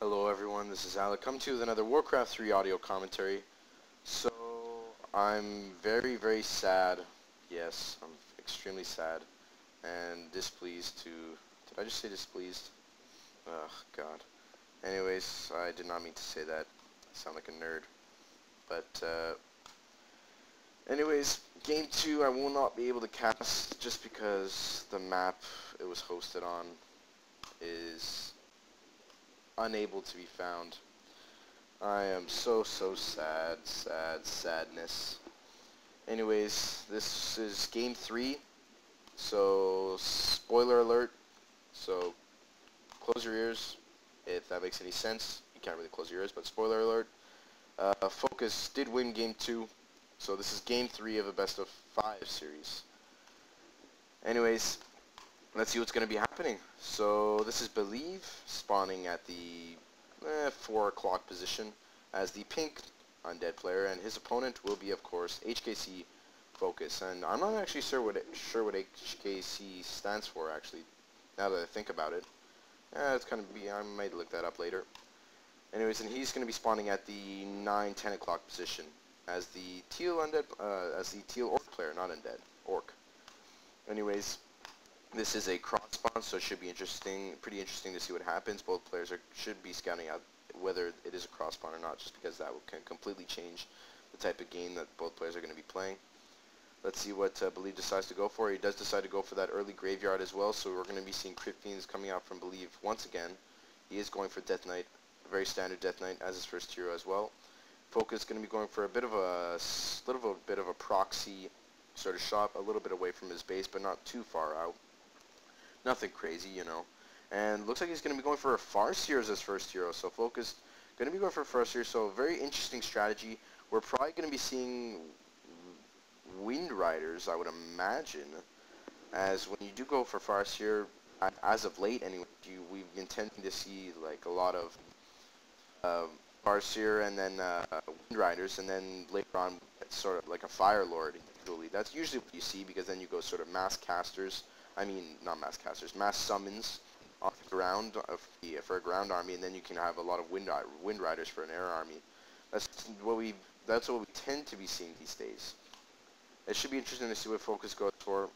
Hello everyone, this is Alec. Come to with another Warcraft 3 audio commentary. So, I'm very sad. Yes, I'm extremely sad and displeased to... Did I just say displeased? Ugh, God. Anyways, I did not mean to say that. I sound like a nerd. But, anyways, Game 2 I will not be able to cast just because the map it was hosted on is unable to be found. I am so sadness. Anyways, this is game 3, so spoiler alert, so close your ears if that makes any sense. You can't really close your ears, but spoiler alert. Focus did win game 2, so this is game 3 of a best of 5 series. Anyways, let's see what's going to be happening. So this is Believe spawning at the 4 o'clock position as the pink Undead player, and his opponent will be, of course, HKC Focus. And I'm not actually sure what HKC stands for, actually, now that I think about it. It's kind of I might look that up later. Anyways, and he's going to be spawning at the 9-10 o'clock position as the teal Undead, as the teal Orc player, not Undead, Orc. Anyways, this is a cross spawn, so it should be pretty interesting to see what happens. Both players should be scouting out whether it is a cross spawn or not, just because that can completely change the type of game that both players are going to be playing. Let's see what Believe decides to go for. He does decide to go for that early graveyard as well, so we're going to be seeing Crypt Fiends coming out from Believe once again. He is going for Death Knight, a very standard Death Knight as his first hero as well. Focus is going to be going for a bit of a proxy sort of shot, a little bit away from his base, but not too far out. Nothing crazy, you know. And looks like he's going to be going for a Farseer as his first hero. So Focus going to be going for Farseer. So very interesting strategy. We're probably going to be seeing Wind Riders, I would imagine. As when you do go for Farseer, as of late anyway, we've been tending to see like a lot of Farseer and then Wind Riders, and then later on it's sort of like a Fire Lord. Usually, that's usually what you see, because then you go sort of mass casters. I mean, not mass casters, mass summons off the ground for a ground army, and then you can have a lot of wind riders for an air army. That's what we tend to be seeing these days. It should be interesting to see what Focus goes for.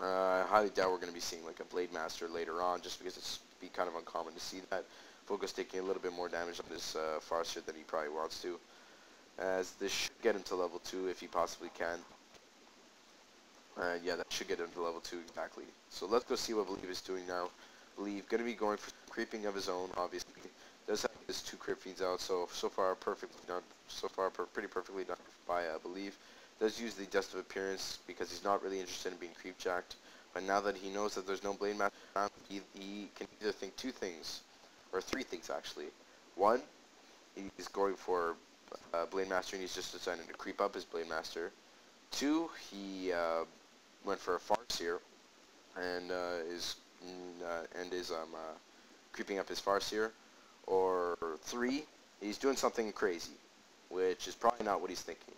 I highly doubt we're going to be seeing like a Blade Master later on, just because it's be kind of uncommon to see that. Focus taking a little bit more damage on this Farseer than he probably wants to, as this should get him to level 2 if he possibly can. Yeah, that should get him to level 2 exactly. So let's go see what Believe is doing now. Believe going to be going for creeping of his own, obviously. Does have his 2 Crypt Fiends out, so far perfectly done. So far pretty perfectly done by Believe. Does use the Dust of Appearance because he's not really interested in being creep jacked. But now that he knows that there's no Blade Master around, he can either think 2 things, or 3 things actually. 1, he's going for Blade Master, and he's just deciding to creep up his Blade Master. 2, he went for a Farseer and is creeping up his Farseer. Or 3, he's doing something crazy, which is probably not what he's thinking.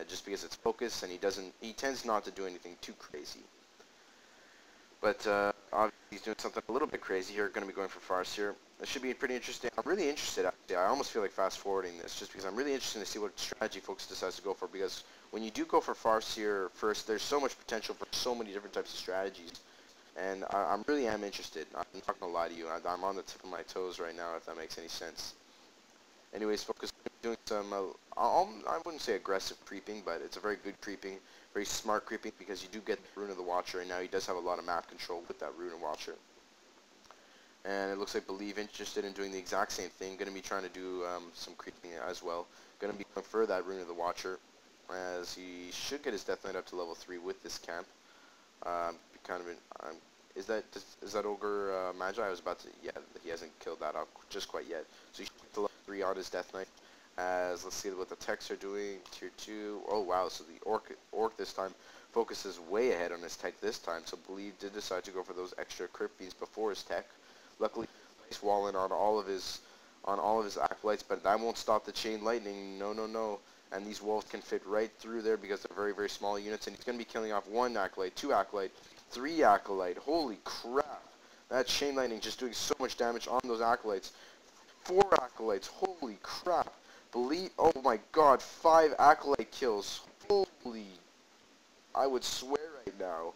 Just because it's Focus, and he tends not to do anything too crazy. But obviously he's doing something a little bit crazy here. Going to be going for Farseer. This should be pretty interesting. I'm really interested, actually. I almost feel like fast forwarding this, just because I'm really interested to see what strategy Focus decides to go for, because when you do go for Farseer first, there's so much potential for so many different types of strategies. And I really am interested. I'm not going to lie to you. I'm on the tip of my toes right now, if that makes any sense. Anyways, Focus doing some, I wouldn't say aggressive creeping, but it's a very good creeping, very smart creeping, because you do get Rune of the Watcher, and now he does have a lot of map control with that Rune of Watcher. And it looks like Believe interested in doing the exact same thing. Going to be trying to do some creeping as well. Going to be going for that Rune of the Watcher, as he should get his Death Knight up to level 3 with this camp. Is that Ogre Magi? I was about to, yeah, he hasn't killed that off just quite yet. So he should get to level 3 on his Death Knight. As let's see what the techs are doing. Tier 2. Oh wow, so the Orc this time focuses way ahead on his tech this time. So Believe did decide to go for those extra Crypt Fiends before his tech. Luckily, he's walling on all of his acolytes, but that won't stop the chain lightning. No. And these wolves can fit right through there because they're very small units. And he's going to be killing off 1 acolyte, 2 acolyte, 3 acolyte. Holy crap! That chain lightning just doing so much damage on those acolytes. 4 acolytes. Holy crap. Oh my god, 5 acolyte kills. Holy, I would swear right now.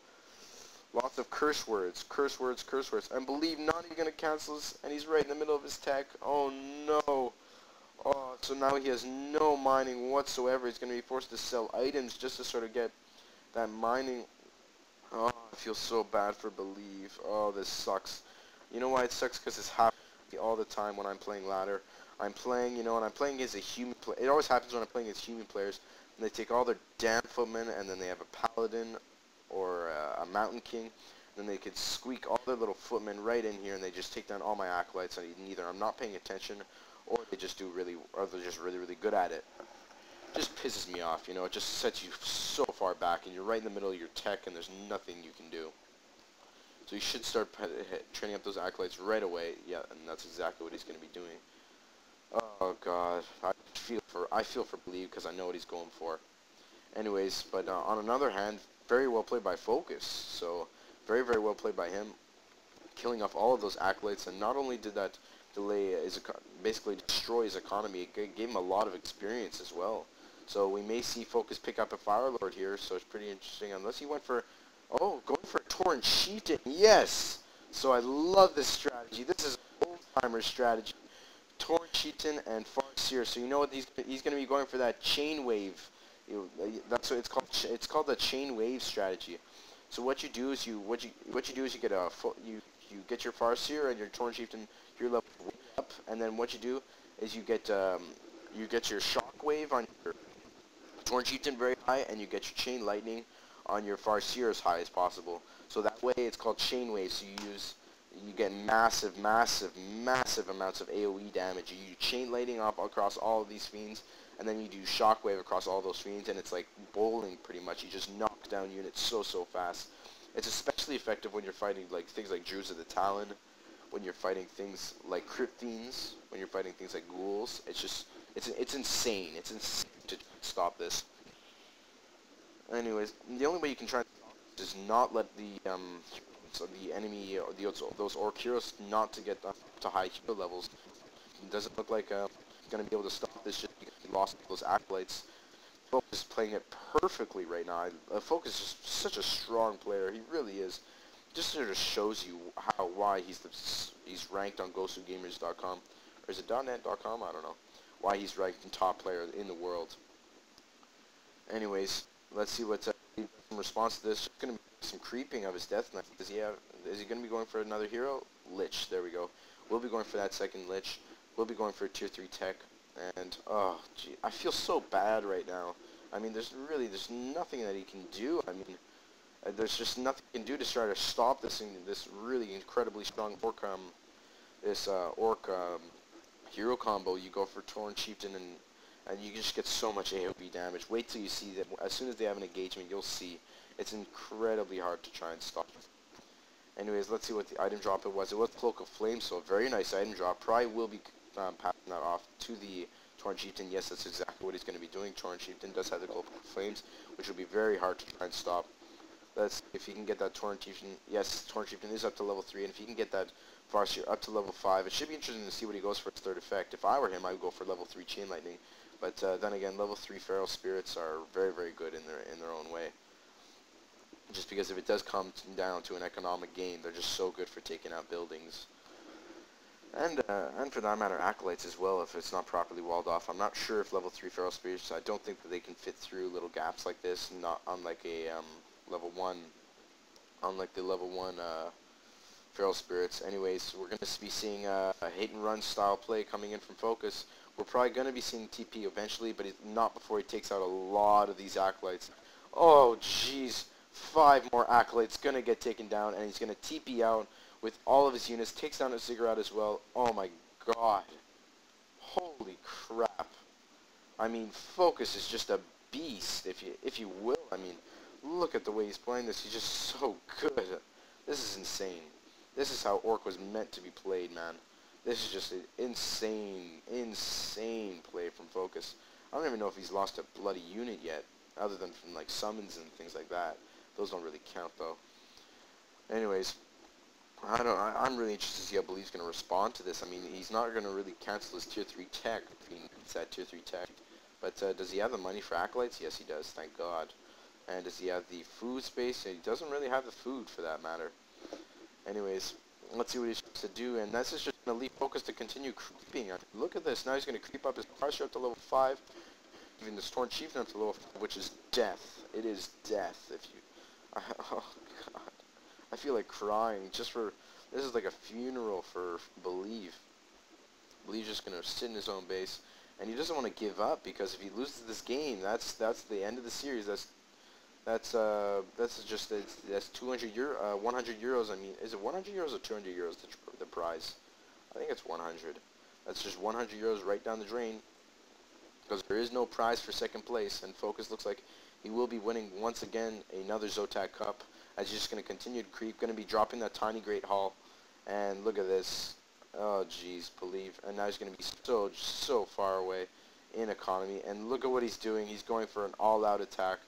Lots of curse words, curse words, curse words. And believe not even gonna cancel this, and he's right in the middle of his tech. Oh no. Oh, so now he has no mining whatsoever. He's gonna be forced to sell items just to sort of get that mining. Oh, I feel so bad for Believe. Oh, this sucks. You know why it sucks? Because it's happening all the time when I'm playing ladder. I'm playing, you know, and I'm playing as a human player. It always happens when I'm playing as human players. And they take all their damn footmen, and then they have a paladin or a mountain king. And then they could squeak all their little footmen right in here, and they just take down all my acolytes. And either I'm not paying attention, or they just do really, or they're just really, really good at it. Just pisses me off, you know. It just sets you so far back, and you're right in the middle of your tech, and there's nothing you can do. So you should start training up those acolytes right away. Yeah, and that's exactly what he's going to be doing. Oh god, I feel for Believe because I know what he's going for. Anyways, but on another hand, very well played by Focus. So very, very well played by him, killing off all of those acolytes. And not only did that delay basically destroy his economy, it gave him a lot of experience as well. So we may see Focus pick up a Fire Lord here, so it's pretty interesting. Unless he went for, oh, going for a Torrent Chieftain, yes! So I love this strategy. This is an old-timer strategy. Torrent Chieftain and Farseer. So you know what, he's going to be going for that chain wave. That's what it's called. It's called the chain wave strategy. So what you do is you get you get your Farseer and your Torrent Chieftain, your level up, and then what you do is you get your Shockwave on your Torrent Chieftain very high, and you get your Chain Lightning on your Farseer as high as possible. So that way it's called Chain Wave. So you get massive, massive, massive amounts of AoE damage. You do Chain Lightning up across all of these fiends, and then you do Shockwave across all those fiends, and it's like bowling pretty much. You just knock down units so fast. It's especially effective when you're fighting like things like Druids of the Talon, when you're fighting things like Crypt Fiends, when you're fighting things like Ghouls. It's insane. It's insane to stop this. Anyways, the only way you can try is not let the enemy or those Orc heroes not to get up to high hero levels. It doesn't look like going to be able to stop this just because he lost those acolytes. Focus is playing it perfectly right now. Focus is such a strong player. He really is. Just sort of shows you why he's ranked on GoSuGamers.com, or is it .net.com? I don't know. Why he's ranked in top player in the world. Anyways, let's see what's in response to this. There's going to be some creeping of his Death Knight. Is he going to be going for another hero? Lich. There we go. We'll be going for that second Lich. We'll be going for a tier 3 tech. And oh, gee, I feel so bad right now. I mean, there's nothing that he can do. I mean, there's just nothing he can do to try to stop this really incredibly strong orc hero combo. You go for Torrent Chieftain and you just get so much AoE damage. Wait till you see that. As soon as they have an engagement, you'll see it's incredibly hard to try and stop. Anyways, let's see what the item drop it was. It was Cloak of Flame, so a very nice item drop. Probably will be passing that off to the Torrent Chieftain. Yes, that's exactly what he's going to be doing. Torrent Chieftain does have the Cloak of Flames, which will be very hard to try and stop. Let's see if he can get that Torrent Chieftain. Yes, Torrent Chieftain is up to level 3, and if he can get that Farseer up to level 5, it should be interesting to see what he goes for his third effect. If I were him, I would go for level 3 Chain Lightning. But then again, level 3 Feral Spirits are very, very good in their own way. Just because if it does come down to an economic gain, they're just so good for taking out buildings. And for that matter, Acolytes as well, if it's not properly walled off. I'm not sure if level 3 Feral Spirits, I don't think that they can fit through little gaps like this, not unlike a level 1, unlike the level 1 Feral Spirits. Anyways, we're going to be seeing a hit and run style play coming in from Focus. We're probably going to be seeing TP eventually, but not before he takes out a lot of these Acolytes. Oh, jeez. 5 more Acolytes going to get taken down, and he's going to TP out with all of his units. Takes down a Ziggurat as well. Oh my god. Holy crap. I mean, Focus is just a beast, if you will. I mean, look at the way he's playing this. He's just so good. This is insane. This is how Orc was meant to be played, man. This is just an insane, insane play from Focus. I don't even know if he's lost a bloody unit yet, other than from like summons and things like that. Those don't really count though. Anyways, I'm really interested to see how Believ's going to respond to this. I mean, he's not going to really cancel his tier 3 tech if he needs that tier 3 tech. But does he have the money for acolytes? Yes, he does, thank God. And does he have the food space? He doesn't really have the food for that matter. Anyways, let's see what he's supposed to do. And this is just going to leave focus to continue creeping. Look at this. Now he's going to creep up his Parser up to level 5. Even the Storm Chieftain up to level 5, which is death. It is death if you... Oh, God. I feel like crying just for... This is like a funeral for Believe. Believe's just going to sit in his own base. And he doesn't want to give up, because if he loses this game, that's the end of the series. That's 200 euro, 100 euros. I mean, is it 100 euros or 200 euros the prize? I think it's 100. That's just 100 euros right down the drain, because there is no prize for second place, and Focus looks like he will be winning once again another Zotac Cup, as he's just going to continue to creep, going to be dropping that tiny Great Hall. And look at this. Oh, jeez, Believe. And now he's going to be so far away in economy. And look at what he's doing. He's going for an all-out attack.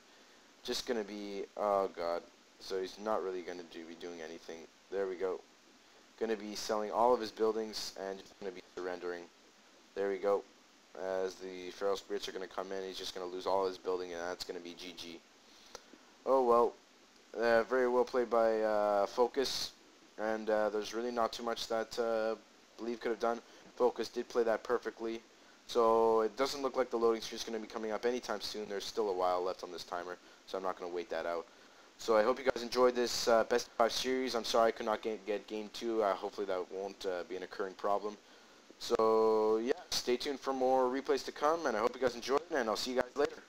Just going to be, oh, God. So he's not really going to be doing anything. There we go. Going to be selling all of his buildings and just going to be surrendering. There we go. As the Feral Spirits are going to come in, he's just going to lose all his building, and that's going to be GG. Oh, well. Very well played by Focus. And there's really not too much that Believe could have done. Focus did play that perfectly. So it doesn't look like the loading screen is going to be coming up anytime soon. There's still a while left on this timer, so I'm not going to wait that out. So I hope you guys enjoyed this Best of 5 series. I'm sorry I could not get Game 2. Hopefully that won't be an occurring problem. So yeah, stay tuned for more replays to come, and I hope you guys enjoyed it, and I'll see you guys later.